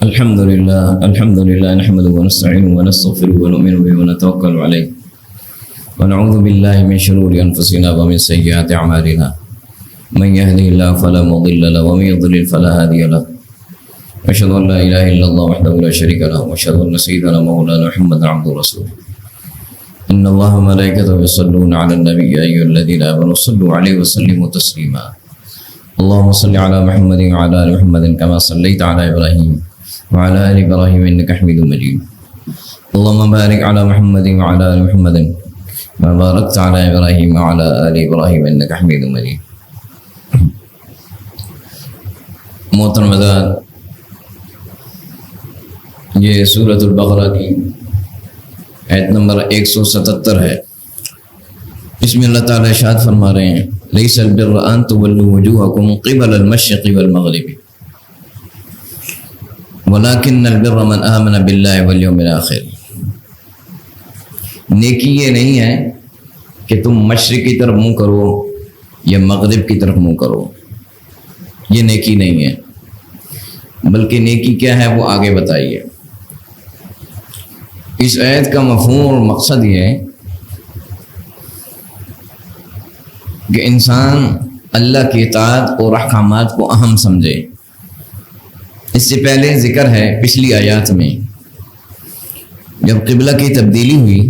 الحمد لله نحمده ونستعينه ونستغفره ونؤمن به ونتوكل عليه ونعوذ بالله من شرور أنفسنا ومن سيئات أعمالنا من يهده الله فلا مضل له ومن يضلل فلا هادي له أشهد أن لا إله إلا الله وحده لا شريك له وأشهد أن سيدنا مولانا محمدا عبده ورسوله إن الله وملائكته يصلون على النبي يا أيها الذين آمنوا صلوا عليه وسلموا تسليما اللهم صل على محمد وعلى آل محمد كما صليت على إبراهيم وعلى آل إبراهيم إنك حميد مجيد اللهم بارك على محمد وعلى آل محمد كما باركت على إبراهيم وعلى آل إبراهيم إنك حميد مجيد. محترم حضرات، یہ سورۃ البقرہ کی آیت نمبر 177 ہے. اس میں اللہ تعالیٰ ارشاد فرما رہے ہیں لیس البر ان تولوا وجوہکم قبل المشرق والمغرب ولكن البر من آمن باللہ والیوم الآخر. نیکی یہ نہیں ہے کہ تم مشرق کی طرف منہ کرو یا مغرب کی طرف منہ کرو، یہ نیکی نہیں ہے، بلکہ نیکی کیا ہے وہ آگے بتائیے. اس آیت کا مفہوم اور مقصد یہ ہے کہ انسان اللہ کی اطاعت اور احکامات کو اہم سمجھے. اس سے پہلے ذکر ہے پچھلی آیات میں جب قبلہ کی تبدیلی ہوئی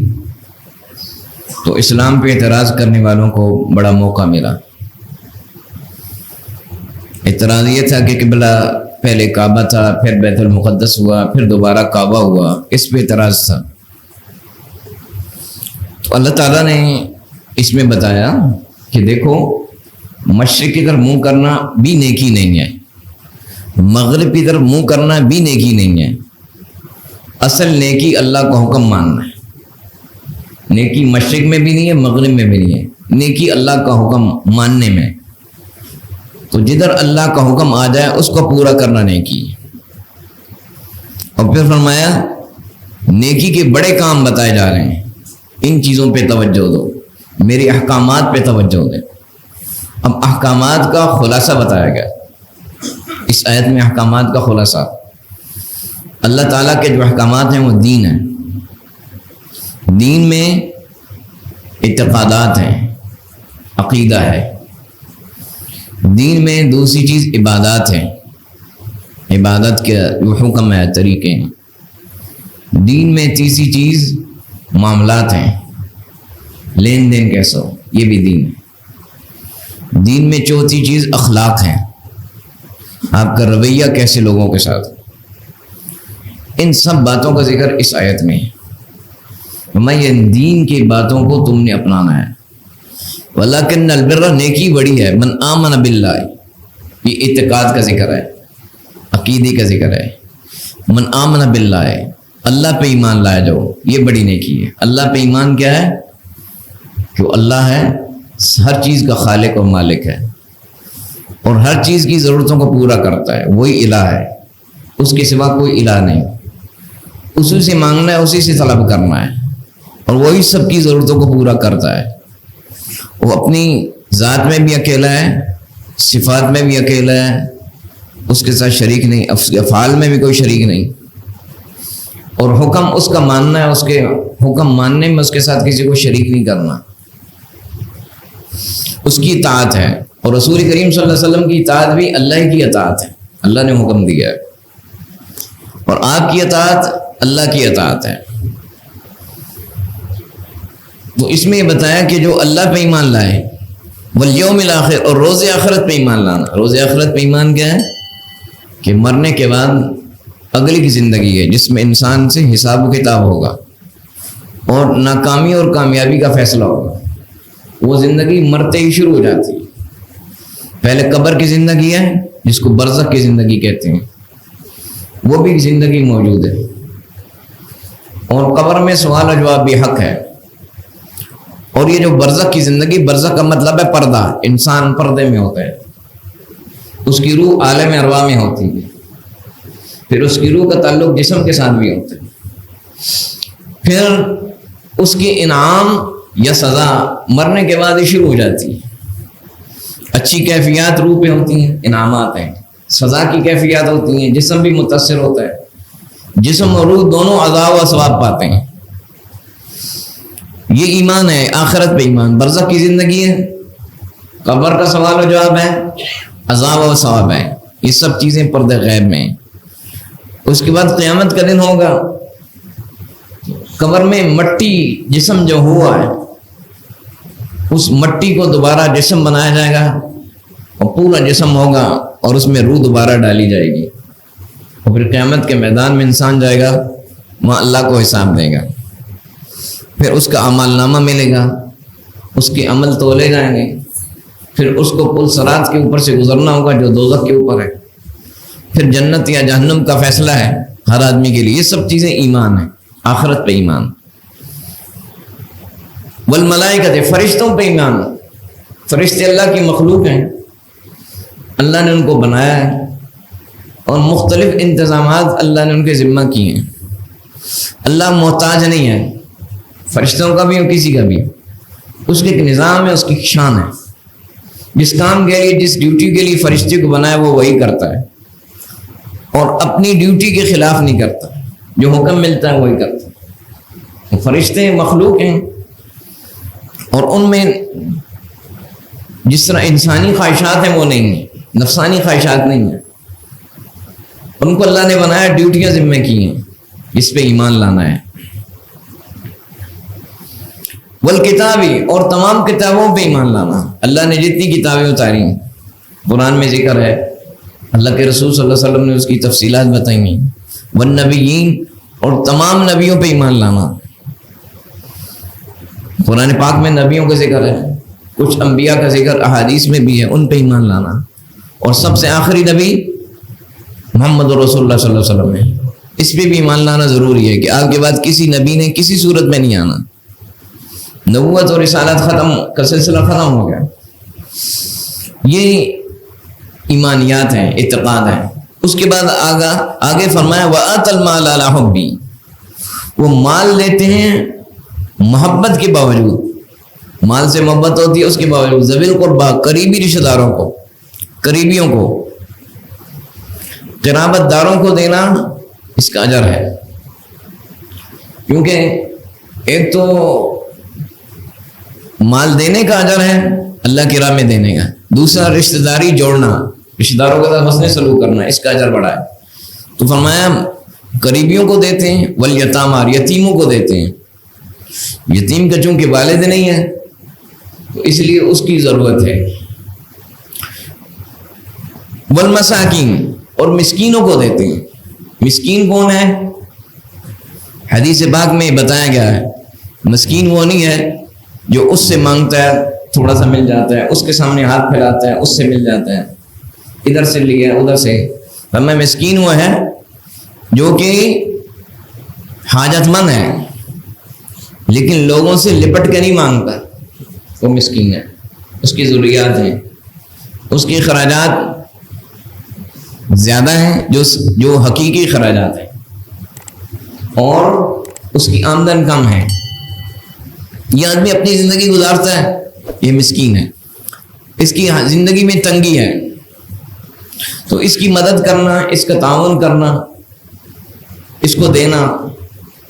تو اسلام پہ اعتراض کرنے والوں کو بڑا موقع ملا. اعتراض یہ تھا کہ قبلہ پہلے کعبہ تھا، پھر بیت المقدس ہوا، پھر دوبارہ کعبہ ہوا، اس پہ اعتراض تھا. تو اللہ تعالیٰ نے اس میں بتایا کہ دیکھو مشرق کی طرف منہ کرنا بھی نیکی نہیں ہے، مغرب کی طرف منہ کرنا بھی نیکی نہیں ہے. اصل نیکی اللہ کا حکم ماننا ہے. نیکی مشرق میں بھی نہیں ہے، مغرب میں بھی نہیں ہے، نیکی اللہ کا حکم ماننے میں. تو جدھر اللہ کا حکم آ جائے اس کو پورا کرنا نیکی. اور پھر فرمایا نیکی کے بڑے کام بتائے جا رہے ہیں، ان چیزوں پہ توجہ دو، میری احکامات پہ توجہ دیں. اب احکامات کا خلاصہ بتایا گیا اس آیت میں. احکامات کا خلاصہ اللہ تعالیٰ کے جو احکامات ہیں وہ دین ہیں. دین میں اعتقادات ہیں، عقیدہ ہے. دین میں دوسری چیز عبادات ہیں، عبادت کے جو حکم ہے، طریقے ہیں. دین میں تیسری چیز معاملات ہیں، لین دین کیسا ہو، یہ بھی دین ہے. دین میں چوتھی چیز اخلاق ہیں، آپ کا رویہ کیسے لوگوں کے ساتھ. ان سب باتوں کا ذکر اس آیت میں ہے. یہ دین کی باتوں کو تم نے اپنانا ہے. ولیکن البر، نیکی بڑی ہے، من آمن باللہ، یہ اعتقاد کا ذکر ہے، عقیدے کا ذکر ہے. من آمن باللہ، اللہ پہ ایمان لائے جاؤ، یہ بڑی نیکی ہے. اللہ پہ ایمان کیا ہے؟ کہ اللہ ہے، ہر چیز کا خالق اور مالک ہے، اور ہر چیز کی ضرورتوں کو پورا کرتا ہے. وہی الہ ہے، اس کے سوا کوئی الہ نہیں. اسی سے مانگنا ہے، اسی سے طلب کرنا ہے، اور وہی سب کی ضرورتوں کو پورا کرتا ہے. وہ اپنی ذات میں بھی اکیلا ہے، صفات میں بھی اکیلا ہے، اس کے ساتھ شریک نہیں، افعال میں بھی کوئی شریک نہیں. اور حکم اس کا ماننا ہے، اس کے حکم ماننے میں اس کے ساتھ کسی کو شریک نہیں کرنا. اس کی اطاعت ہے، اور رسول کریم صلی اللہ علیہ وسلم کی اطاعت بھی اللہ کی اطاعت ہے. اللہ نے حکم دیا ہے، اور آپ کی اطاعت اللہ کی اطاعت ہے. تو اس میں یہ بتایا کہ جو اللہ پہ ایمان لائے، والیوم الآخر، اور روز آخرت پہ ایمان لانا. روز آخرت پہ ایمان کیا ہے؟ کہ مرنے کے بعد اگلی کی زندگی ہے جس میں انسان سے حساب و کتاب ہوگا، اور ناکامی اور کامیابی کا فیصلہ ہوگا. وہ زندگی مرتے ہی شروع ہو جاتی ہے. پہلے قبر کی زندگی ہے جس کو برزخ کی زندگی کہتے ہیں، وہ بھی زندگی موجود ہے. اور قبر میں سوال و جواب بھی حق ہے. اور یہ جو برزخ کی زندگی، برزخ کا مطلب ہے پردہ، انسان پردے میں ہوتا ہے، اس کی روح عالم ارواح میں ہوتی ہے، پھر اس کی روح کا تعلق جسم کے ساتھ بھی ہوتا ہے. پھر اس کی انعام یا سزا مرنے کے بعد ہی شروع ہو جاتی ہے. اچھی کیفیات روح پہ ہوتی ہیں، انعامات ہیں. سزا کی کیفیات ہوتی ہیں، جسم بھی متاثر ہوتا ہے. جسم اور روح دونوں عذاب و ثواب پاتے ہیں. یہ ایمان ہے. آخرت پہ ایمان. برزخ کی زندگی ہے, قبر کا سوال و جواب ہے, عذاب و ثواب ہے. یہ سب چیزیں پردے غیب میں ہیں. اس کے بعد قیامت کا دن ہوگا. قبر میں مٹی جسم جو ہوا ہے اس مٹی کو دوبارہ جسم بنایا جائے گا اور پورا جسم ہوگا اور اس میں روح دوبارہ ڈالی جائے گی. اور پھر قیامت کے میدان میں انسان جائے گا, وہاں اللہ کو حساب دے گا. پھر اس کا اعمال نامہ ملے گا, اس کے عمل تولے جائیں گے. پھر اس کو پل صراط کے اوپر سے گزرنا ہوگا جو دوزخ کے اوپر ہے. پھر جنت یا جہنم کا فیصلہ ہے ہر آدمی کے لیے. یہ سب چیزیں ایمان ہیں. آخرت پہ ایمان. والملائکۃ, فرشتوں پہ ایمان. فرشتے اللہ کی مخلوق ہیں, اللہ نے ان کو بنایا ہے اور مختلف انتظامات اللہ نے ان کے ذمہ کیے ہیں. اللہ محتاج نہیں ہے فرشتوں کا بھی اور کسی کا بھی. اس کے ایک نظام ہے, اس کی شان ہے. جس کام کے لیے, جس ڈیوٹی کے لیے فرشتے کو بنایا وہ وہی کرتا ہے اور اپنی ڈیوٹی کے خلاف نہیں کرتا. جو حکم ملتا ہے وہی کرتا ہے. فرشتے مخلوق ہیں اور ان میں جس طرح انسانی خواہشات ہیں وہ نہیں ہیں, نفسانی خواہشات نہیں ہیں. ان کو اللہ نے بنایا, ڈیوٹیاں ذمہ کی ہیں, جس پہ ایمان لانا ہے. والکتابی, اور تمام کتابوں پہ ایمان لانا. اللہ نے جتنی کتابیں اتاری ہیں, قرآن میں ذکر ہے, اللہ کے رسول صلی اللہ علیہ وسلم نے اس کی تفصیلات بتائی ہیں. والنبیین, اور تمام نبیوں پہ ایمان لانا. قرآن پاک میں نبیوں کا ذکر ہے, کچھ انبیاء کا ذکر احادیث میں بھی ہے, ان پہ ایمان لانا. اور سب سے آخری نبی محمد رسول اللہ صلی اللہ علیہ وسلم ہے, اس پہ بھی ایمان لانا ضروری ہے کہ آپ کے بعد کسی نبی نے کسی صورت میں نہیں آنا. نبوت اور رسالت ختم کا سلسلہ ختم ہو گیا. یہ ایمانیات ہیں, اعتقاد ہیں. اس کے بعد آگے فرمایا وَآتَ الْمَالَ عَلَىٰ حُبِّهِ, وہ مال لیتے ہیں محبت کے باوجود. مال سے محبت ہوتی ہے اس کے باوجود. ذوی القربیٰ, قریبی رشتہ داروں کو, قریبیوں کو, قرابت داروں کو دینا, اس کا اجر ہے. کیونکہ ایک تو مال دینے کا اجر ہے, اللہ کی راہ میں دینے کا. دوسرا رشتہ داری جوڑنا, رشتہ داروں کے ساتھ حسن سلوک کرنا, اس کا اجر بڑا ہے. تو فرمایا قریبیوں کو دیتے ہیں. والیتامیٰ, یتیموں کو دیتے ہیں. یتیم کا چونکہ والد نہیں ہے تو اس لیے اس کی ضرورت ہے. والمساکین, اور مسکینوں کو دیتے ہیں. مسکین کون ہے؟ حدیث پاک میں بتایا گیا ہے, مسکین وہ نہیں ہے جو اس سے مانگتا ہے تھوڑا سا مل جاتا ہے, اس کے سامنے ہاتھ پھیلاتا ہے اس سے مل جاتا ہے, ادھر سے لیا ادھر سے. ہمیں مسکین وہ ہے جو کہ حاجت مند ہے لیکن لوگوں سے لپٹ کے نہیں مانگتا, وہ مسکین ہے. اس کی ضروریات ہیں, اس کے اخراجات زیادہ ہیں جو حقیقی اخراجات ہیں, اور اس کی آمدن کم ہے. یہ آدمی اپنی زندگی گزارتا ہے, یہ مسکین ہے. اس کی زندگی میں تنگی ہے, تو اس کی مدد کرنا, اس کا تعاون کرنا, اس کو دینا,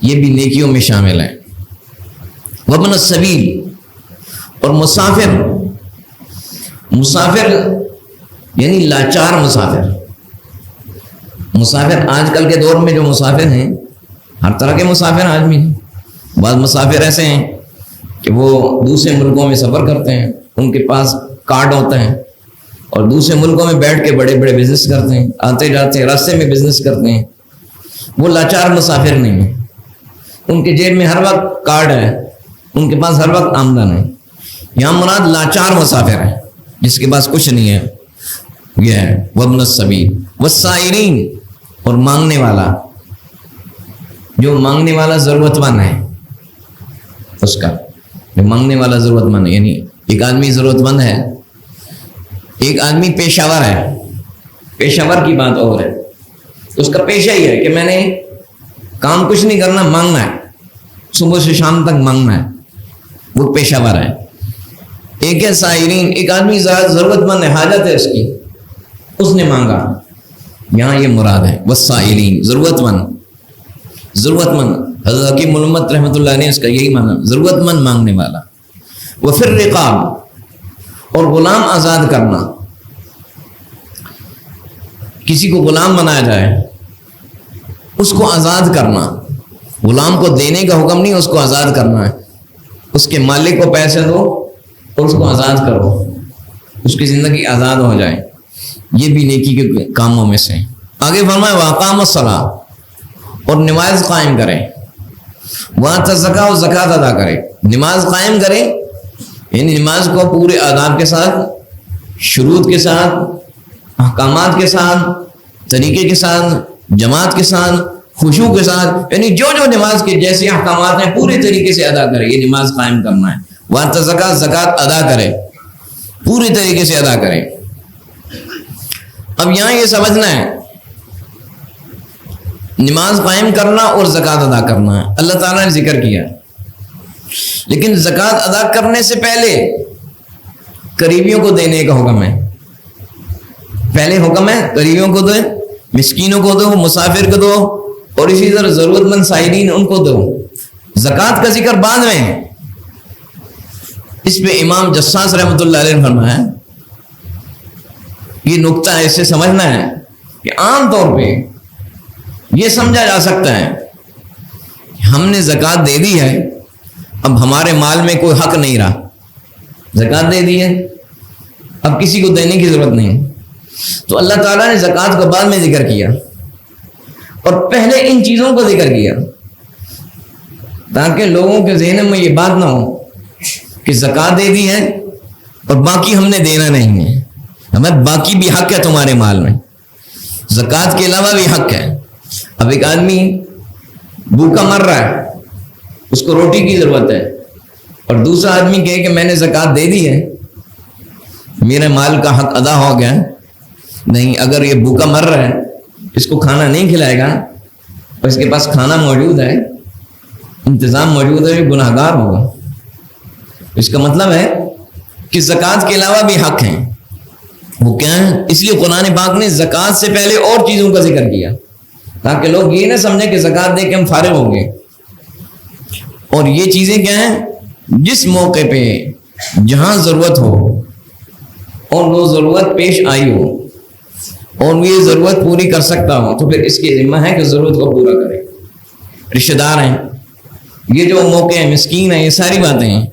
یہ بھی نیکیوں میں شامل ہے. وابن السبیل, اور مسافر. مسافر یعنی لاچار مسافر. مسافر آج کل کے دور میں جو مسافر ہیں, ہر طرح کے مسافر آدمی ہیں. بعض مسافر ایسے ہیں کہ وہ دوسرے ملکوں میں سفر کرتے ہیں, ان کے پاس کارڈ ہوتا ہے اور دوسرے ملکوں میں بیٹھ کے بڑے بڑے بزنس کرتے ہیں, آتے جاتے ہیں, راستے میں بزنس کرتے ہیں. وہ لاچار مسافر نہیں ہیں. ان کے جیب میں ہر وقت کارڈ ہے, ان کے پاس ہر وقت آمدن ہے. یہاں مراد لاچار مسافر ہے جس کے پاس کچھ نہیں ہے, یہ ہے وابن السبیل. والسائلین, اور مانگنے والا, جو مانگنے والا ضرورت مند ہے, اس کا جو مانگنے والا ضرورت مند ہے. یعنی ایک آدمی ضرورت مند ہے, ایک آدمی پیشہ ور ہے. پیشہ ور کی بات اور ہے, اس کا پیشہ ہی ہے کہ میں نے کام کچھ نہیں کرنا, مانگنا ہے, صبح سے شام تک مانگنا ہے, وہ پیشہ ور ہے. ایک ہے سائلین, ایک آدمی ضرورت مند ہے, حاجت ہے اس کی, اس نے مانگا. یہاں یہ مراد ہے والسائلین, ضرورت مند. ضرورت مند، حضرت حکیم علمت رحمۃ اللہ نے اس کا یہی مانا، ضرورت مند مانگنے والا۔ وفی الرقاب، اور غلام آزاد کرنا، کسی کو غلام بنایا جائے اس کو آزاد کرنا، غلام کو دینے کا حکم نہیں، اس کو آزاد کرنا ہے، اس کے مالک کو پیسے دو اور اس کو آزاد کرو، اس کی زندگی آزاد ہو جائے، یہ بھی نیکی کے کاموں میں سے۔ آگے فرمایا واقام الصلاۃ، اور نماز قائم کرے، وآتى الزکاۃ، اور زکوٰۃ ادا کرے، نماز قائم کرے یعنی نماز کو پورے آداب کے ساتھ، شروط کے ساتھ، احکامات کے ساتھ، طریقے کے ساتھ، جماعت کے ساتھ، خشوع کے ساتھ، یعنی جو نماز کے جیسے احکامات ہیں پورے طریقے سے ادا کرے، یہ نماز قائم کرنا ہے۔ وآتى الزکاۃ، زکوٰۃ ادا کرے، پورے طریقے سے ادا کرے۔ اب یہاں یہ سمجھنا ہے نماز قائم کرنا اور زکوٰۃ ادا کرنا ہے، اللہ تعالیٰ نے ذکر کیا، لیکن زکوٰۃ ادا کرنے سے پہلے قریبیوں کو دینے کا حکم ہے۔ پہلے حکم ہے قریبیوں کو دو، مسکینوں کو دو، مسافر کو دو، اور اسی طرح ضرورت مند سائلین ان کو دو۔ زکوٰۃ کا ذکر بعد میں ہے۔ اس پہ امام جساس رحمۃ اللہ علیہ نے فرمایا یہ نقطہ ایسے سمجھنا ہے کہ عام طور پہ یہ سمجھا جا سکتا ہے ہم نے زکوٰۃ دے دی ہے، اب ہمارے مال میں کوئی حق نہیں رہا، زکوٰۃ دے دی ہے اب کسی کو دینے کی ضرورت نہیں، تو اللہ تعالیٰ نے زکوٰۃ کو بعد میں ذکر کیا اور پہلے ان چیزوں کو ذکر کیا تاکہ لوگوں کے ذہن میں یہ بات نہ ہو کہ زکوٰۃ دے دی ہے اور باقی ہم نے دینا نہیں ہے، ہمیں باقی بھی حق ہے تمہارے مال میں، زکوٰۃ کے علاوہ بھی حق ہے۔ اب ایک آدمی بھوکا مر رہا ہے، اس کو روٹی کی ضرورت ہے، اور دوسرا آدمی کہے کہ میں نے زکوٰۃ دے دی ہے، میرے مال کا حق ادا ہو گیا، نہیں، اگر یہ بھوکا مر رہا ہے اس کو کھانا نہیں کھلائے گا اور اس کے پاس کھانا موجود ہے، انتظام موجود ہے، یہ گناہ گار ہوگا۔ اس کا مطلب ہے کہ زکوٰۃ کے علاوہ بھی حق ہیں، وہ کیا ہیں؟ اس لیے قرآن پاک نے زکوٰۃ سے پہلے اور چیزوں کا ذکر کیا تاکہ لوگ یہ نہ سمجھیں کہ زکوٰۃ دے کے ہم فارغ ہوں گے۔ اور یہ چیزیں کیا ہیں؟ جس موقع پہ جہاں ضرورت ہو اور وہ ضرورت پیش آئی ہو اور وہ یہ ضرورت پوری کر سکتا ہو تو پھر اس کی ذمہ ہے کہ ضرورت کو پورا کرے۔ رشتہ دار ہیں، یہ جو موقع ہیں، مسکین ہیں، یہ ساری باتیں ہیں۔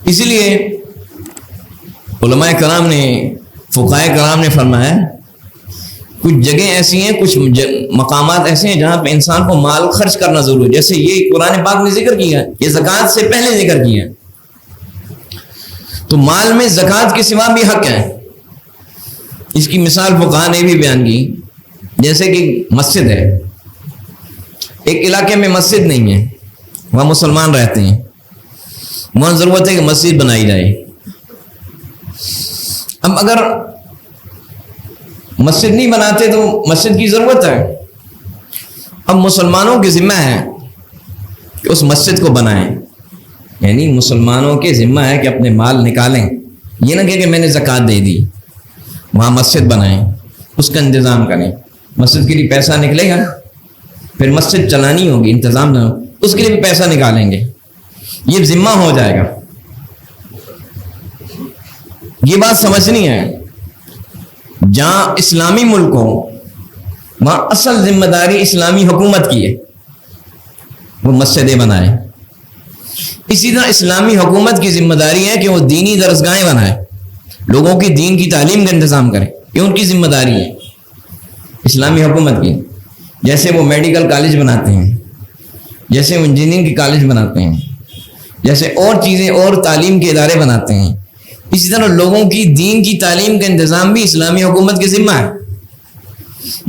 اسی لیے علماء کرام نے، فقہاء کرام نے فرمایا کچھ جگہیں ایسی ہیں، کچھ مقامات ایسے ہیں جہاں پہ انسان کو مال خرچ کرنا ضروری ہے، جیسے یہ قرآن پاک نے ذکر کیا، یہ زکوٰۃ سے پہلے ذکر کیا، تو مال میں زکوٰۃ کے سوا بھی حق ہے۔ اس کی مثال فقہاء نے بھی بیان کی، جیسے کہ مسجد ہے، ایک علاقے میں مسجد نہیں ہے، وہاں مسلمان رہتے ہیں، وہاں ضرورت ہے کہ مسجد بنائی جائے۔ اب اگر مسجد نہیں بناتے تو مسجد کی ضرورت ہے، اب مسلمانوں کی ذمہ ہے کہ اس مسجد کو بنائیں، یعنی مسلمانوں کے ذمہ ہے کہ اپنے مال نکالیں، یہ نہ کہ میں نے زکوٰۃ دے دی، وہاں مسجد بنائیں، اس کا انتظام کریں، مسجد کے لیے پیسہ نکلے گا، پھر مسجد چلانی ہوگی، انتظام نہ ہو، اس کے لیے بھی پیسہ نکالیں گے، یہ ذمہ ہو جائے گا۔ یہ بات سمجھنی ہے، جہاں اسلامی ملک ہو وہاں اصل ذمہ داری اسلامی حکومت کی ہے، وہ مسجدیں بنائے۔ اسی طرح اسلامی حکومت کی ذمہ داری ہے کہ وہ دینی درسگاہیں بنائے، لوگوں کی دین کی تعلیم کا انتظام کرے، یہ ان کی ذمہ داری ہے اسلامی حکومت کی۔ جیسے وہ میڈیکل کالج بناتے ہیں، جیسے وہ انجینئرنگ کے کالج بناتے ہیں، جیسے اور چیزیں اور تعلیم کے ادارے بناتے ہیں، اسی طرح لوگوں کی دین کی تعلیم کا انتظام بھی اسلامی حکومت کے ذمہ ہے،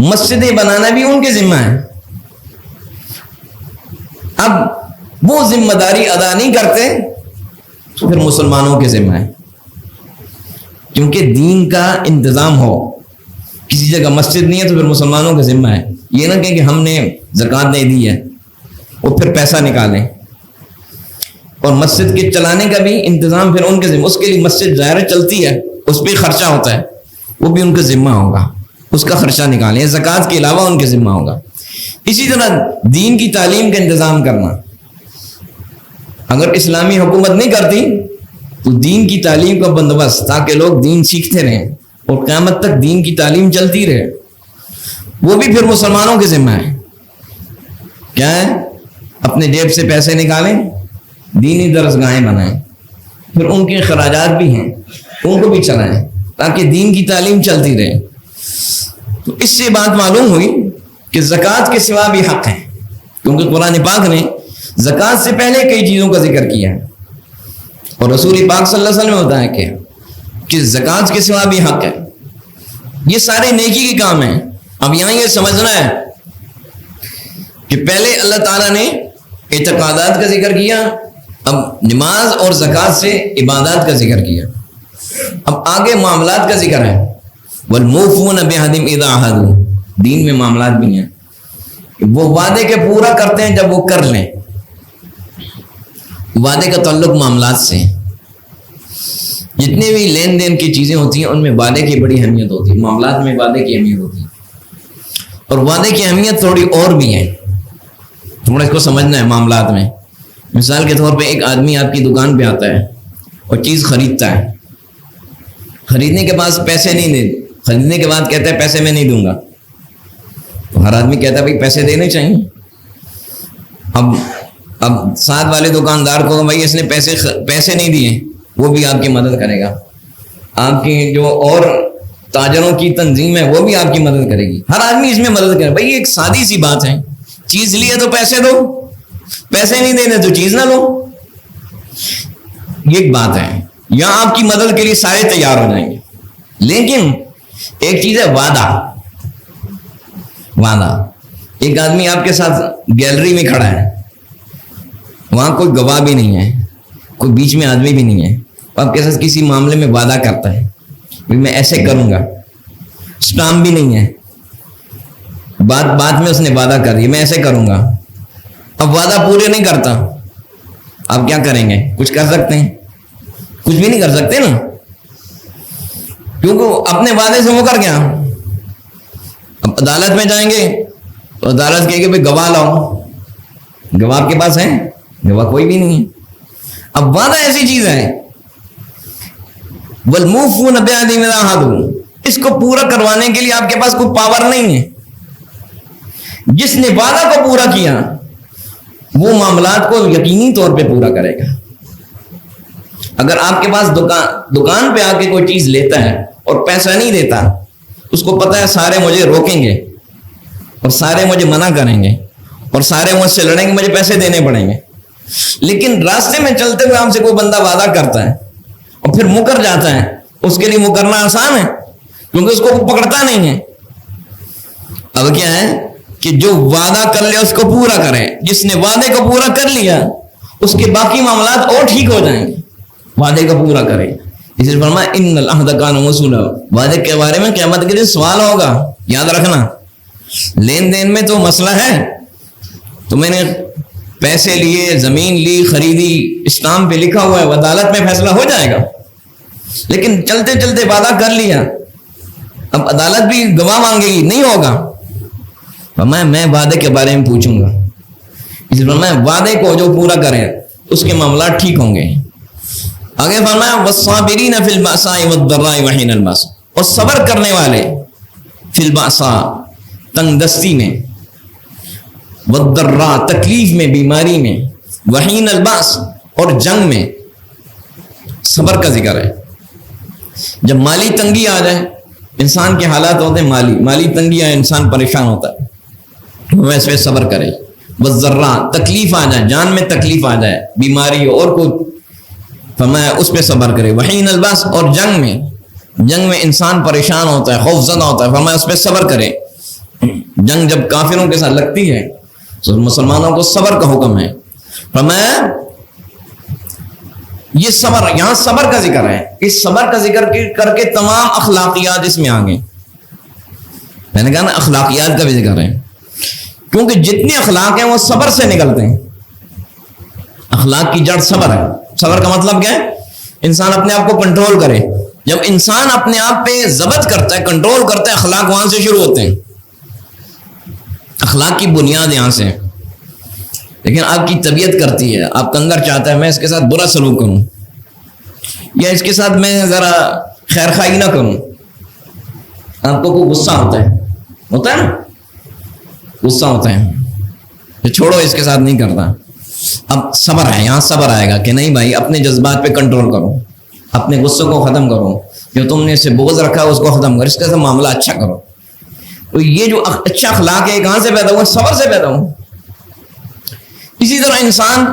مسجدیں بنانا بھی ان کے ذمہ ہے۔ اب وہ ذمہ داری ادا نہیں کرتے تو پھر مسلمانوں کے ذمہ ہے، کیونکہ دین کا انتظام ہو، کسی جگہ مسجد نہیں ہے تو پھر مسلمانوں کے ذمہ ہے، یہ نہ کہ ہم نے زکوٰۃ دے دی ہے وہ پھر پیسہ نکالیں، اور مسجد کے چلانے کا بھی انتظام پھر ان کے ذمہ، اس کے لیے مسجد ظاہر چلتی ہے، اس پہ خرچہ ہوتا ہے، وہ بھی ان کا ذمہ ہوگا، اس کا خرچہ نکالیں، زکوٰۃ کے علاوہ ان کے ذمہ ہوگا۔ اسی طرح دین کی تعلیم کا انتظام کرنا. اگر اسلامی حکومت نہیں کرتی تو دین کی تعلیم کا بندوبست تاکہ لوگ دین سیکھتے رہیں اور قیامت تک دین کی تعلیم چلتی رہے، وہ بھی پھر مسلمانوں کے ذمہ ہے. کیا ہے؟ اپنے جیب سے پیسے نکالیں، دینی درسگاہیں بنائیں، پھر ان کے اخراجات بھی ہیں ان کو بھی چلائیں تاکہ دین کی تعلیم چلتی رہے. تو اس سے بات معلوم ہوئی کہ زکوٰۃ کے سوا بھی حق ہے، کیونکہ قرآن پاک نے زکوٰۃ سے پہلے کئی چیزوں کا ذکر کیا ہے اور رسول پاک صلی اللہ علیہ وسلم نے بتایا کہ زکوٰۃ کے سوا بھی حق ہے. یہ سارے نیکی کے کام ہیں. اب یہاں یہ سمجھنا ہے کہ پہلے اللہ تعالیٰ نے اعتقادات کا ذکر کیا، اب نماز اور زکوٰۃ سے عبادات کا ذکر کیا، اب آگے معاملات کا ذکر ہے. وَالْمُوفُونَ بِعَهْدِهِمْ إِذَا عَاهَدُوا، دین میں معاملات بھی ہیں. وہ وعدے کے پورا کرتے ہیں جب وہ کر لیں. وعدے کا تعلق معاملات سے، جتنے بھی لین دین کی چیزیں ہوتی ہیں ان میں وعدے کی بڑی اہمیت ہوتی ہے. معاملات میں وعدے کی اہمیت ہوتی ہے، اور وعدے کی اہمیت تھوڑی اور بھی ہے، تھوڑا اس کو سمجھنا ہے. معاملات میں مثال کے طور پہ ایک آدمی آپ کی دکان پہ آتا ہے اور چیز خریدتا ہے، خریدنے کے بعد پیسے نہیں دے، خریدنے کے بعد کہتا ہے پیسے میں نہیں دوں گا. تو ہر آدمی کہتا ہے بھائی پیسے دینے چاہیے. اب ساتھ والے دکاندار کو بھائی اس نے پیسے نہیں دیے، وہ بھی آپ کی مدد کرے گا. آپ کی جو اور تاجروں کی تنظیم ہے وہ بھی آپ کی مدد کرے گی. ہر آدمی اس میں مدد کرے. بھائی ایک سادی سی بات ہے، چیز لیے تو پیسے دو، پیسے نہیں دینے تو چیز نہ لو. یہ ایک بات ہے. یہاں آپ کی مدد کے لیے سارے تیار ہو جائیں گے. لیکن ایک چیز ہے وعدہ. ایک آدمی آپ کے ساتھ گیلری میں کھڑا ہے، وہاں کوئی گواہ بھی نہیں ہے، کوئی بیچ میں آدمی بھی نہیں ہے، آپ کے ساتھ کسی معاملے میں وعدہ کرتا ہے میں ایسے کروں گا، اسٹامپ بھی نہیں ہے، بات میں اس نے وعدہ کر دی میں ایسے کروں گا. اب وعدہ پورے نہیں کرتا، آپ کیا کریں گے؟ کچھ کر سکتے ہیں؟ کچھ بھی نہیں کر سکتے نا، کیونکہ اپنے وعدے سے مکر گیا. اب عدالت میں جائیں گے تو عدالت کہے گی بھائی گواہ لاؤ. گواہ آپ کے پاس ہے؟ گواہ کوئی بھی نہیں ہے. اب وعدہ ایسی چیز ہے، وَالْمُوفُونَ بِعَهْدِهِمْ إِذَا عَاهَدُوا، اس کو پورا کروانے کے لیے آپ کے پاس کوئی پاور نہیں ہے. جس نے وعدہ کو پورا کیا وہ معاملات کو یقینی طور پہ پورا کرے گا. اگر آپ کے پاس دکان پہ آ کے کوئی چیز لیتا ہے اور پیسہ نہیں دیتا، اس کو پتا ہے سارے مجھے روکیں گے اور سارے مجھے منع کریں گے اور سارے مجھ سے لڑیں گے، مجھے پیسے دینے پڑیں گے. لیکن راستے میں چلتے ہوئے آپ سے کوئی بندہ وعدہ کرتا ہے اور پھر مکر جاتا ہے، اس کے لیے مکرنا آسان ہے کیونکہ اس کو پکڑتا نہیں ہے. اب کیا ہے کہ جو وعدہ کر لے اس کو پورا کرے. جس نے وعدے کو پورا کر لیا اس کے باقی معاملات اور ٹھیک ہو جائیں گے. وعدے کو پورا کرے. اس لیے فرمایا ان العہد کان مسئولا، وعدے کے بارے میں قیامت کے دن سوال ہوگا. یاد رکھنا، لین دین میں تو مسئلہ ہے، تو میں نے پیسے لیے، زمین لی، خریدی، اسٹامپ پہ لکھا ہوا ہے، عدالت میں فیصلہ ہو جائے گا. لیکن چلتے چلتے وعدہ کر لیا، اب عدالت بھی گواہ مانگے گی، نہیں ہوگا. میں وعدے کے بارے میں پوچھوں گا. اس لیے میں وعدے کو جو پورا کرے اس کے معاملات ٹھیک ہوں گے. آگے فرمایا والصابرین فی البأساء والضراء وحین البأس، اور صبر کرنے والے فی البأساء تنگ دستی میں، والضراء تکلیف میں، بیماری میں، وحین البأس اور جنگ میں. صبر کا ذکر ہے. جب مالی تنگی آ جائے، انسان کے حالات ہوتے ہیں مالی تنگی آئے انسان پریشان ہوتا ہے، ویسے صبر کرے. والضراء تکلیف آ جائے، جان میں تکلیف آ جائے، بیماری اور کوئی، فرمایا اس پہ صبر کرے. وحین الباس اور جنگ میں انسان پریشان ہوتا ہے، خوف زدہ ہوتا ہے، فرمایا اس پہ صبر کرے. جنگ جب کافروں کے ساتھ لگتی ہے تو مسلمانوں کو صبر کا حکم ہے. فرمایا یہ صبر، یہاں صبر کا ذکر ہے. اس صبر کا ذکر کر کے تمام اخلاقیات اس میں آ گئے. میں نے کہا نا اخلاقیات کا بھی ذکر ہے، کیونکہ جتنے اخلاق ہیں وہ صبر سے نکلتے ہیں. اخلاق کی جڑ صبر ہے. صبر کا مطلب کیا ہے؟ انسان اپنے آپ کو کنٹرول کرے. جب انسان اپنے آپ پہ ضبط کرتا ہے، کنٹرول کرتا ہے، اخلاق وہاں سے شروع ہوتے ہیں. اخلاق کی بنیاد یہاں سے. لیکن آپ کی طبیعت کرتی ہے, آپ کا اندر چاہتا ہے میں اس کے ساتھ برا سلوک کروں, یا اس کے ساتھ میں ذرا خیر خواہی نہ کروں. آپ کو کوئی غصہ ہوتا ہے نا, غصہ ہوتا ہے کہ چھوڑو اس کے ساتھ نہیں کرتا. اب صبر ہے, یہاں صبر آئے گا کہ نہیں بھائی اپنے جذبات پہ کنٹرول کرو, اپنے غصے کو ختم کرو, جو تم نے اسے بغض رکھا ہے اس کو ختم کرو, اس کے ساتھ معاملہ اچھا کرو. تو یہ جو اچھا اخلاق ہے کہاں سے پیدا ہوا؟ صبر سے پیدا ہوا. اسی طرح انسان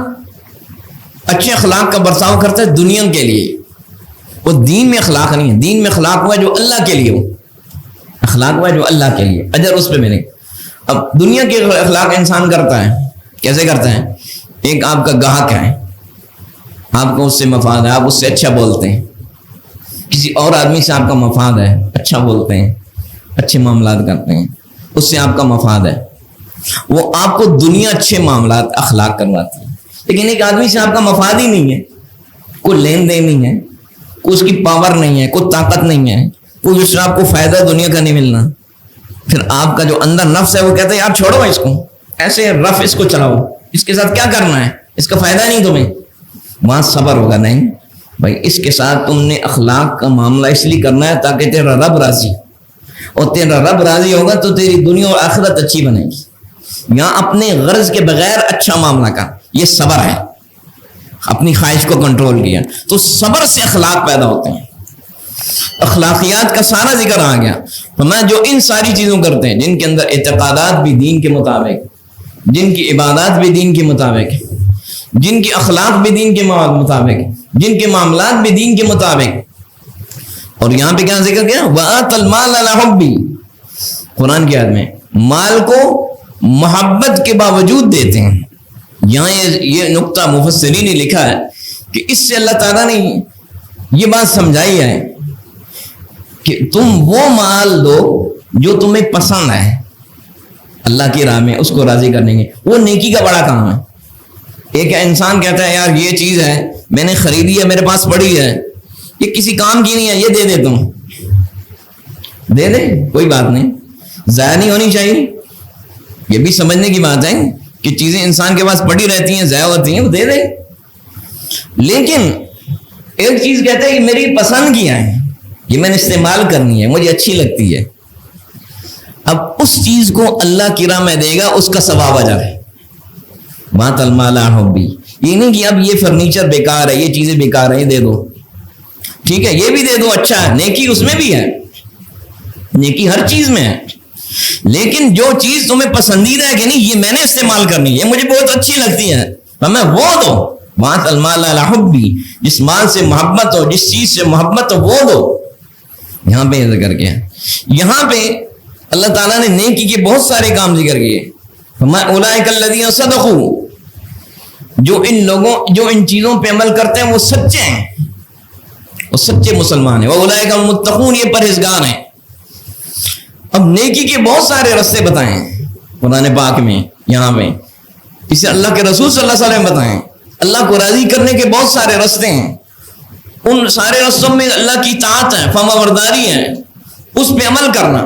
اچھے اخلاق کا برتاؤ کرتا ہے دنیا کے لیے, وہ دین میں اخلاق نہیں ہے. دین میں اخلاق ہوا جو اللہ کے لیے ہو, اخلاق ہوا جو اللہ کے لیے, اجر اس پہ ملے. اب دنیا کے اخلاق انسان کرتا ہے, کیسے کرتا ہے؟ ایک آپ کا گاہک ہے, آپ کو اس سے مفاد ہے, آپ اس سے اچھا بولتے ہیں. کسی اور آدمی سے آپ کا مفاد ہے, اچھا بولتے ہیں, اچھے معاملات کرتے ہیں, اس سے آپ کا مفاد ہے, وہ آپ کو دنیا اچھے معاملات اخلاق کرواتی ہے. لیکن ایک آدمی سے آپ کا مفاد ہی نہیں ہے, کوئی لین دین نہیں ہے, کوئی اس کی پاور نہیں ہے, کوئی طاقت نہیں ہے, کوئی اس سے آپ کو فائدہ دنیا کا نہیں ملنا, پھر آپ کا جو اندر نفس ہے وہ کہتا ہے یار چھوڑو اس کو, ایسے رف اس کو چلاؤ, اس کے ساتھ کیا کرنا ہے, اس کا فائدہ نہیں تمہیں. وہاں صبر ہوگا, نہیں بھائی اس کے ساتھ تم نے اخلاق کا معاملہ اس لیے کرنا ہے تاکہ تیرا رب راضی, اور تیرا رب راضی ہوگا تو تیری دنیا اور آخرت اچھی بنے گی. یہاں اپنے غرض کے بغیر اچھا معاملہ کر, یہ صبر ہے. اپنی خواہش کو کنٹرول کیا, تو صبر سے اخلاق پیدا ہوتے ہیں. اخلاقیات کا سارا ذکر آ گیا. میں جو ان ساری چیزوں کرتے ہیں جن کے اندر اعتقادات بھی دین کے مطابق, جن کی عبادات بھی دین کے مطابق, جن کی اخلاق بھی دین کے مطابق, جن کے معاملات بھی دین کے مطابق. اور یہاں پہ کیا ذکر کیا؟ وَآتَ الْمَالَ عَلَىٰ حُبِّهِ, قرآن کی آیت میں مال کو محبت کے باوجود دیتے ہیں. یہاں یہ نقطہ مفسرین نے لکھا ہے کہ اس سے اللہ تعالیٰ نے یہ بات سمجھائی ہے کہ تم وہ مال دو جو تمہیں پسند ہے اللہ کی راہ میں, اس کو راضی کرنے کے, وہ نیکی کا بڑا کام ہے. ایک انسان کہتا ہے یار یہ چیز ہے میں نے خریدی ہے, میرے پاس پڑی ہے, یہ کسی کام کی نہیں ہے, یہ دے دے, تم دے دے, کوئی بات نہیں, ضائع نہیں ہونی چاہیے. یہ بھی سمجھنے کی بات ہے کہ چیزیں انسان کے پاس پڑی رہتی ہیں, ضائع ہوتی ہیں, وہ دے دے. لیکن ایک چیز کہتا ہے کہ میری پسند کی ہے, یہ میں نے استعمال کرنی ہے, مجھے اچھی لگتی ہے. اب اس چیز کو اللہ کی راہ میں دے گا, اس کا ثواب اجر ہے. بات المال حبی, یہ نہیں کہ اب یہ فرنیچر بیکار ہے, یہ چیزیں بیکار ہیں, یہ دے دو, ٹھیک ہے یہ بھی دے دو, اچھا ہے, نیکی اس میں بھی ہے, نیکی ہر چیز میں ہے. لیکن جو چیز تمہیں پسندیدہ ہے کہ نہیں یہ میں نے استعمال کرنی ہے, مجھے بہت اچھی لگتی ہے, ہمیں وہ دو. بات المال حبی, جس مال سے محبت ہو, جس چیز سے محبت ہو وہ دو. یہاں پہ ذکر کیا, یہاں پہ اللہ تعالیٰ نے نیکی کے بہت سارے کام ذکر کیے. اولئک الذین صدقوا, جو ان لوگوں جو ان چیزوں پہ عمل کرتے ہیں وہ سچے ہیں, وہ سچے مسلمان ہیں. واولئک المتقون, یہ پرہیزگار ہیں. اب نیکی کے بہت سارے راستے بتائیں قرآن پاک میں, یہاں پہ اسے اللہ کے رسول صلی اللہ علیہ وسلم بتائیں. اللہ کو راضی کرنے کے بہت سارے راستے ہیں, ان سارے رستوں میں اللہ کی اطاعت ہے, فرما برداری ہے, اس پہ عمل کرنا.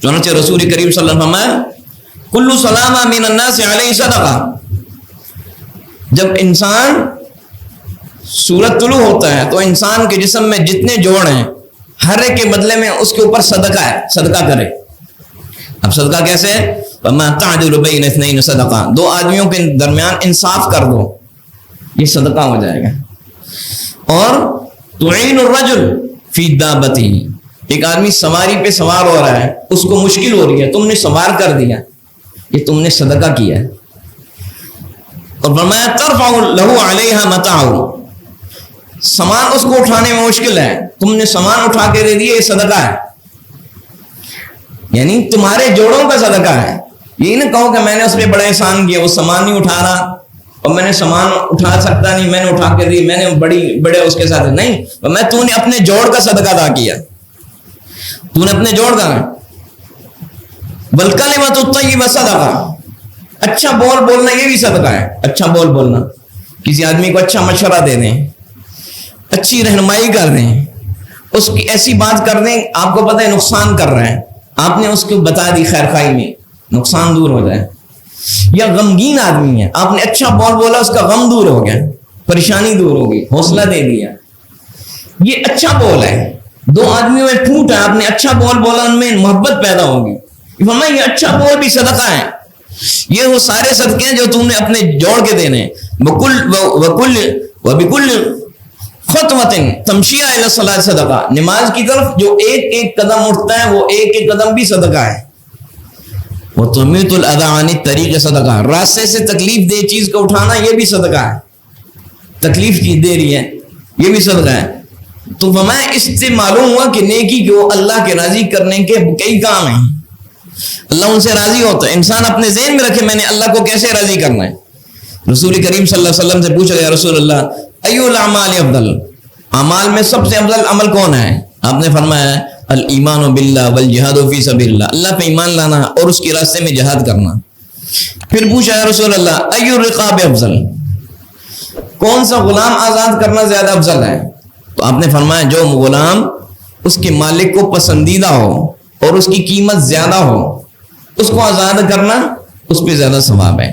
چنانچہ رسول کریم صلی اللہ علیہ وسلم فرمایا کل سلامہ من الناس علیہ صدقہ, جب انسان سورج طلوع ہوتا ہے تو انسان کے جسم میں جتنے جوڑ ہیں ہر ایک کے بدلے میں اس کے اوپر صدقہ ہے, صدقہ کرے. اب صدقہ کیسے ہے؟ وَمَا تَعْدِلُ بَيْنَ اثْنَيْنِ صَدَقَةً, دو آدمیوں کے درمیان انصاف کر دو, یہ صدقہ ہو جائے گا. اور تُعِينُ الرَّجُلُ فِي دَابَتِهِ, ایک آدمی سواری پہ سوار ہو رہا ہے, اس کو مشکل ہو رہی ہے, تم نے سوار کر دیا, یہ تم نے صدقہ کیا ہے. اور فرمایا ترفع لہ علیہ متاعہ, سامان اس کو اٹھانے میں مشکل ہے, تم نے سامان اٹھا کے دے دیا, یہ صدقہ ہے. یعنی تمہارے جوڑوں کا صدقہ ہے. یہی نہ کہو کہ میں نے اس پہ بڑا احسان کیا, وہ سامان نہیں اٹھا رہا اور میں نے سامان اٹھا سکتا نہیں, میں نے اٹھا کے دی, میں نے بڑے اس کے ساتھ نہیں, تو نے اپنے جوڑ کا صدقہ ادا کیا, تو نے اپنے جوڑ کا. والکلمۃ الطیبہ صدقہ, اچھا بول بولنا یہ بھی صدقہ ہے. اچھا بول بولنا, کسی آدمی کو اچھا مشورہ دے دیں, اچھی رہنمائی کر دیں, اس کی ایسی بات کر دیں آپ کو پتہ ہے نقصان کر رہے ہیں, آپ نے اس کو بتا دی خیر خواہی میں, نقصان دور ہو جائے. یا غمگین آدمی ہے, آپ نے اچھا بول بولا, اس کا غم دور ہو گیا, پریشانی دور ہوگی, حوصلہ دے دیا, یہ اچھا بول ہے. دو آدمیوں میں پھوٹ ہے, آپ نے اچھا بول بولا, ان میں محبت پیدا ہوگی. فرمایا یہ اچھا بول بھی صدقہ ہے. یہ وہ سارے صدقے ہیں جو تم نے اپنے جوڑ کے دینے. وبکل خطوۃ تمشی الی الصلاۃ صدقہ, نماز کی طرف جو ایک ایک قدم اٹھتا ہے وہ ایک ایک قدم بھی صدقہ ہے. وتمیت الاذى عن الطریق صدقہ, راستے سے تکلیف دہ چیز کو اٹھانا یہ بھی صدقہ ہے. تکلیف کی دے رہی ہے یہ بھی صدقہ ہے. تو فرمایا اس سے معلوم ہوا کہ نیکی کو اللہ کے راضی کرنے کے کئی کام ہیں. اللہ ان سے راضی ہوتا ہے. انسان اپنے ذہن میں رکھے میں نے اللہ کو کیسے راضی کرنا ہے. رسول کریم صلی اللہ علیہ وسلم سے پوچھا گیا رسول اللہ ایو الاعمال افضل, اعمال میں سب سے افضل عمل کون ہے؟ آپ نے فرمایا الایمان باللہ والجہاد فی سبیل اللہ, اللہ پہ ایمان لانا اور اس کے راستے میں جہاد کرنا. پھر پوچھا یا رسول اللہ ایو الرقاب افضل, کون سا غلام آزاد کرنا زیادہ افضل ہے؟ تو آپ نے فرمایا جو غلام اس کے مالک کو پسندیدہ ہو اور اس کی قیمت زیادہ ہو, اس کو آزاد کرنا اس پہ زیادہ ثواب ہے.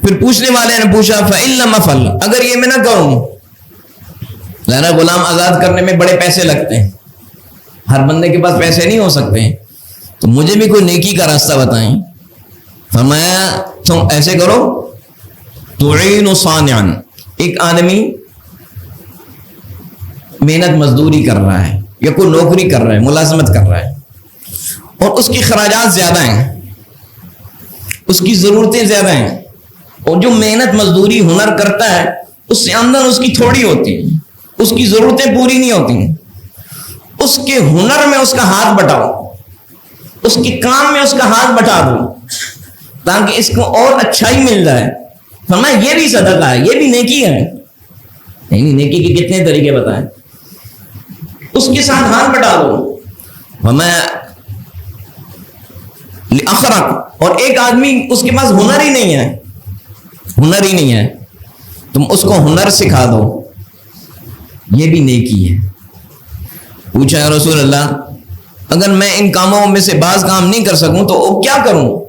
پھر پوچھنے والے نے پوچھا فَإِن لَمْ أَفْعَلْ, اگر یہ میں نہ کروں, ذرا غلام آزاد کرنے میں بڑے پیسے لگتے ہیں, ہر بندے کے پاس پیسے نہیں ہو سکتے, تو مجھے بھی کوئی نیکی کا راستہ بتائیں. فرمایا تم ایسے کرو تُعِينُ صَانِعًا, ایک آدمی محنت مزدوری کر رہا ہے یا کوئی نوکری کر رہا ہے, ملازمت کر رہا ہے, اور اس کی خراجات زیادہ ہیں, اس کی ضرورتیں زیادہ ہیں, اور جو محنت مزدوری ہنر کرتا ہے اس سے آمدن اس کی تھوڑی ہوتی ہے, اس کی ضرورتیں پوری نہیں ہوتی ہیں. اس کے ہنر میں اس کا ہاتھ بٹاؤ, اس کے کام میں اس کا ہاتھ بٹا دو تاکہ اس کو اور اچھائی مل جائے. فرمایا یہ بھی صدقہ ہے, یہ بھی نیکی ہے. نہیں, نیکی کے کتنے طریقے بتائیں, اس کے ساتھ ہاتھ بٹا دو. فرمایا اخرق, اور ایک آدمی اس کے پاس ہنر ہی نہیں ہے, ہنر ہی نہیں ہے, تم اس کو ہنر سکھا دو, یہ بھی نیکی ہے. پوچھا یا رسول اللہ اگر میں ان کاموں میں سے بعض کام نہیں کر سکوں تو کیا کروں؟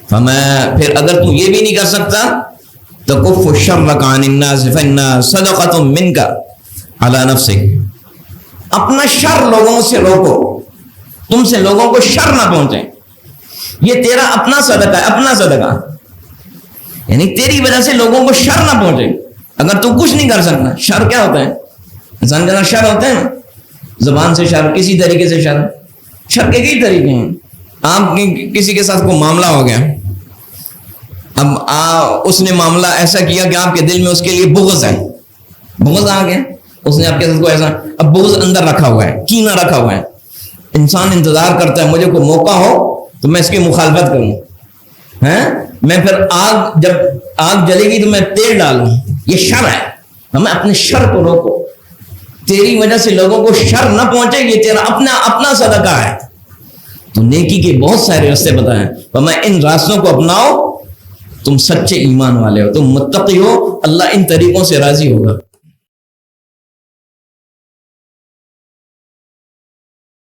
فرمایا پھر اگر تم یہ بھی نہیں کر سکتا تو کف الشر عن الناس فإنها صدقۃ منک علی نفسک, اپنا شر لوگوں سے روکو, تم سے لوگوں کو شر نہ پہنچے, یہ تیرا اپنا صدقہ ہے, اپنا صدقہ, یعنی تیری وجہ سے لوگوں کو شر نہ پہنچے. اگر تو کچھ نہیں کر سکتا, شر کیا ہوتا ہے؟ انسان کے اندر شر ہوتا ہے نا, زبان سے شر, کسی طریقے سے شر, شر کے کئی طریقے ہیں. آپ کسی کے ساتھ کوئی معاملہ ہو گیا, اب اس نے معاملہ ایسا کیا کہ آپ کے دل میں اس کے لیے بغض ہے, بغض آ گیا, اس نے آپ کے ساتھ کوئی ایسا, اب بغض اندر رکھا ہوا ہے, کینہ رکھا ہوا ہے. انسان انتظار کرتا ہے مجھے کوئی موقع ہو تو میں اس کی مخالفت کروں, میں پھر جب آگ جلے گی تو میں تیل ڈالوں, یہ شر ہے. ہمیں اپنے شر کو روکو, تیری وجہ سے لوگوں کو شر نہ پہنچے, یہ تیرا اپنا صدقہ ہے. تو نیکی کے بہت سارے راستے بتائیں, میں ان راستوں کو اپناؤ, تم سچے ایمان والے ہو, تم متقی ہو, اللہ ان طریقوں سے راضی ہوگا.